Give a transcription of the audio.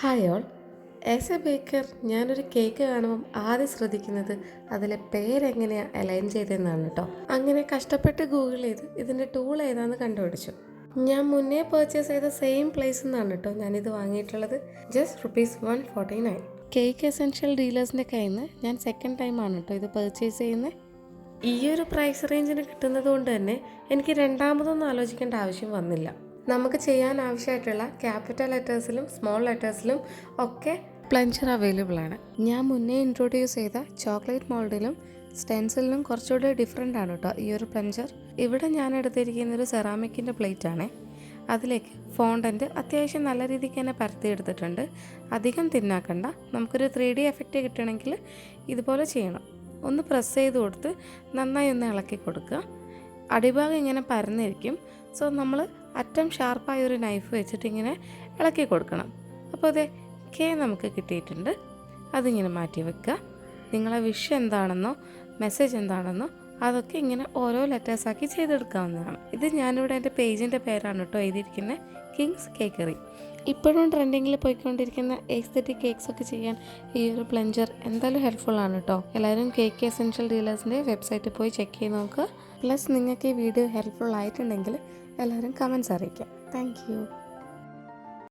Hi all. As A Baker ഞാനൊരു cake കാണുമ്പം ആദ്യം ശ്രദ്ധിക്കുന്നത് അതിലെ പേരെങ്ങനെയാണ് അലൈൻ ചെയ്തതെന്നാണ് കേട്ടോ. അങ്ങനെ കഷ്ടപ്പെട്ട് ഗൂഗിൾ ചെയ്ത് ഇതിൻ്റെ ടൂൾ ഏതാണെന്ന് കണ്ടുപിടിച്ചു. ഞാൻ മുന്നേ പർച്ചേസ് ചെയ്ത സെയിം പ്ലേസിൽ നിന്നാണ് കേട്ടോ ഞാനിത് വാങ്ങിയിട്ടുള്ളത്. ജസ്റ്റ് ₹149. കേക്ക് എസെൻഷ്യൽ ഡീലേഴ്സിൻ്റെ കയ്യിൽ നിന്ന് ഞാൻ സെക്കൻഡ് ടൈമാണ് കേട്ടോ ഇത് പർച്ചേസ് ചെയ്യുന്നത്. ഈ ഒരു പ്രൈസ് റേഞ്ചിന് കിട്ടുന്നത് കൊണ്ട് തന്നെ എനിക്ക് രണ്ടാമതൊന്നും ആലോചിക്കേണ്ട ആവശ്യം വന്നില്ല. നമുക്ക് ചെയ്യാൻ ആവശ്യമായിട്ടുള്ള ക്യാപിറ്റൽ ലെറ്റേഴ്സിലും സ്മോൾ ലെറ്റേഴ്സിലും ഒക്കെ പ്ലഞ്ചർ അവൈലബിൾ ആണ്. ഞാൻ മുന്നേ ഇൻട്രൊഡ്യൂസ് ചെയ്ത ചോക്ലേറ്റ് മോൾഡിലും സ്റ്റെൻസിലിനും കുറച്ചുകൂടി ഡിഫറെൻ്റ് ആണ് കേട്ടോ ഈ ഒരു പ്ലഞ്ചർ. ഇവിടെ ഞാൻ എടുത്തിരിക്കുന്ന ഒരു സെറാമിക്കിൻ്റെ പ്ലേറ്റ് ആണ്. അതിലേക്ക് ഫോണ്ടൻറ്റ് അത്യാവശ്യം നല്ല രീതിക്ക് തന്നെ പരത്തിയെടുത്തിട്ടുണ്ട്. അധികം തിന്നാക്കണ്ട. നമുക്കൊരു 3D എഫക്റ്റ് കിട്ടണമെങ്കിൽ ഇതുപോലെ ചെയ്യണം. ഒന്ന് പ്രസ് ചെയ്ത് കൊടുത്ത് നന്നായി ഒന്ന് ഇളക്കി കൊടുക്കുക. അടിഭാഗം ഇങ്ങനെ പരന്നിരിക്കും. സോ നമ്മൾ അറ്റം ഷാർപ്പായ ഒരു നൈഫ് വെച്ചിട്ട് ഇങ്ങനെ ഇളക്കി കൊടുക്കണം. അപ്പോൾ അതെ നമുക്ക് കിട്ടിയിട്ടുണ്ട്. അതിങ്ങനെ മാറ്റി വെക്കുക. നിങ്ങളെ വിഷ് എന്താണെന്നോ മെസ്സേജ് എന്താണെന്നോ അതൊക്കെ ഇങ്ങനെ ഓരോ ലെറ്റേഴ്സാക്കി ചെയ്തെടുക്കാവുന്നതാണ്. ഇത് ഞാനിവിടെ എൻ്റെ പേജിൻ്റെ പേരാണ് കേട്ടോ എഴുതിയിരിക്കുന്നത്, കിങ്സ് കേക്കറി. ഇപ്പോഴും ട്രെൻഡിങ്ങിൽ പോയിക്കൊണ്ടിരിക്കുന്ന എസ്തെറ്റിക് കേക്ക്സ് ഒക്കെ ചെയ്യാൻ ഈ ഒരു പ്ലഞ്ചർ എന്തായാലും ഹെൽപ്ഫുൾ ആണ് കേട്ടോ. എല്ലാവരും കേക്ക് എസെൻഷ്യൽ ഡീലേഴ്സിൻ്റെ വെബ്സൈറ്റിൽ പോയി ചെക്ക് ചെയ്ത് നോക്കുക. പ്ലസ് നിങ്ങൾക്ക് ഈ വീഡിയോ ഹെൽപ്ഫുൾ ആയിട്ടുണ്ടെങ്കിൽ എല്ലാവരും കമൻറ്റ്സ് അറിയിക്കാം. Thank you.